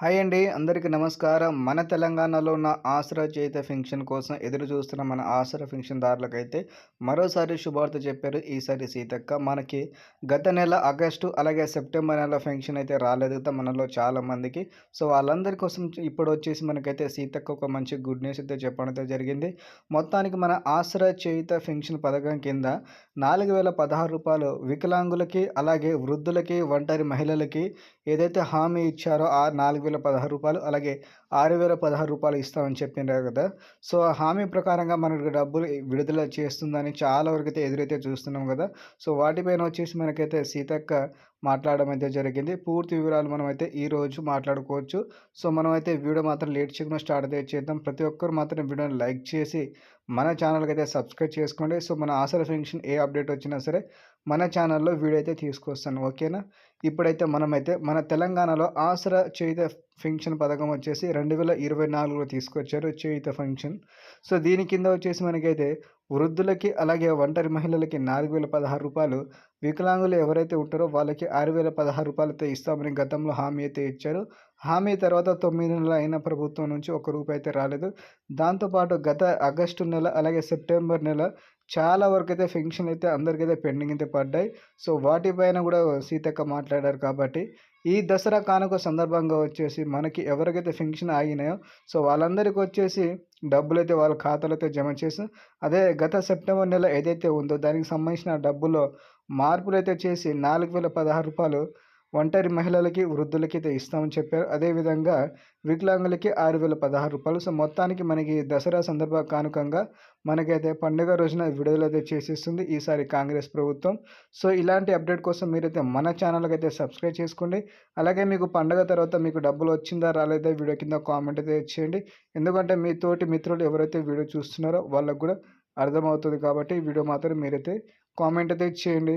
Hi అండి. అందరికీ నమస్కారం. మన తెలంగాణలో ఉన్న ఆసరా చేయుత ఫెన్షన్ కోసం ఎదురు చూస్తున్న మన ఆసరా ఫెన్షన్‌దారులకైతే మరోసారి శుభవార్త చెప్పారు ఈసారి సీతక్క. మనకి గత నెల ఆగస్టు అలాగే సెప్టెంబర్ నెల ఫెన్షన్ అయితే రాలేదు కదా మనలో చాలామందికి. సో, వాళ్ళందరి కోసం ఇప్పుడొచ్చేసి మనకైతే సీతక్క ఒక మంచి గుడ్ న్యూస్ అయితే చెప్పడం అయితే జరిగింది. మొత్తానికి మన ఆసరా చేయుత ఫెన్షన్ పథకం కింద రూ. 4,016 వికలాంగులకి, అలాగే వృద్ధులకి, ఒంటరి మహిళలకి ఏదైతే హామీ ఇచ్చారో ఆ రూ. 4,016 అలాగే రూ. 6,016 ఇస్తామని చెప్పిండ్రు కదా! సో, ఆ హామీ ప్రకారంగా మనకు డబ్బులు విడుదల చేస్తుందని చాలా వరకైతే ఎదురైతే చూస్తున్నాం కదా! సో, వాటిపైన వచ్చేసి మనకైతే సీతక్క మాట్లాడడం అయితే జరిగింది. పూర్తి వివరాలు మనమైతే ఈరోజు మాట్లాడుకోవచ్చు. సో, మనమైతే వీడియో మాత్రం లేట్ చేయకుండా స్టార్ట్ అయితే చేద్దాం. ప్రతి ఒక్కరు మాత్రం వీడియోని లైక్ చేసి మన ఛానల్‌కైతే సబ్స్క్రైబ్ చేసుకోండి. సో, మన ఆసరా ఫెన్షన్ ఏ అప్డేట్ వచ్చినా సరే మన ఛానల్‌లో వీడియో అయితే తీసుకొస్తాను. ఓకేనా? ఇప్పుడైతే మనమైతే మన తెలంగాణలో ఆసరా చేయుత ఫెన్షన్ పథకం వచ్చేసి 2024లో తీసుకొచ్చారు చేయుత ఫెన్షన్. సో, దీని కింద వచ్చేసి మనకైతే వృద్ధులకి, అలాగే ఒంటరి మహిళలకి రూ. 4,016, వికలాంగులు ఎవరైతే ఉంటారో వాళ్ళకి రూ. 6,016 అయితే ఇస్తామని గతంలో హామీ అయితే ఇచ్చారు. హామీ తర్వాత 9 నెలలు అయిన ప్రభుత్వం నుంచి ఒక్క రూపాయి అయితే రాలేదు. దాంతో పాటు గత ఆగస్టు నెల, అలాగే సెప్టెంబర్ నెల చాలా వరకైతే ఫెన్షన్‌లయితే అందరికైతే పెండింగ్ అయితే పడ్డాయి. సో, వాటిపైన గూడా సీతక్క మాట్లాడారు కాబట్టి, ఈ దసరా కానుక సందర్భంగా వచ్చేసి మనకి ఎవరికైతే ఫెన్షన్ ఆగినాయో, సో, వాళ్ళందరికొచ్చేసి డబ్బులైతే వాళ్ళ ఖాతాలో అయితే జమ చేసి, అదే గత సెప్టెంబర్ నెల ఏదైతే ఉందో దానికి సంబంధించిన డబ్బులో మార్పులైతే చేసి రూ. 4,016 ఒంటరి మహిళలకి, వృద్ధులకైతే ఇస్తామని చెప్పారు. అదేవిధంగా వికలాంగులకి రూ. 6,016. సో, మొత్తానికి మనకి దసరా సందర్భ కానుకంగా మనకైతే పండుగ రోజున విడుదలైతే చేసేస్తుంది ఈసారి కాంగ్రెస్ ప్రభుత్వం. సో, ఇలాంటి అప్డేట్ కోసం మీరైతే మన ఛానల్‌కైతే సబ్స్క్రైబ్ చేసుకోండి. అలాగే మీకు పండగ తర్వాత మీకు డబ్బులు వచ్చిందా? రాలేదా? వీడియో కింద కామెంట్ అయితే చేయండి. ఎందుకంటే మీ తోటి మిత్రులు ఎవరైతే వీడియో చూస్తున్నారో వాళ్ళకి గూడా అర్థమవుతది కాబట్టి ఈ వీడియో మాత్రం మీరైతే కామెంట్ అయితే చేయండి.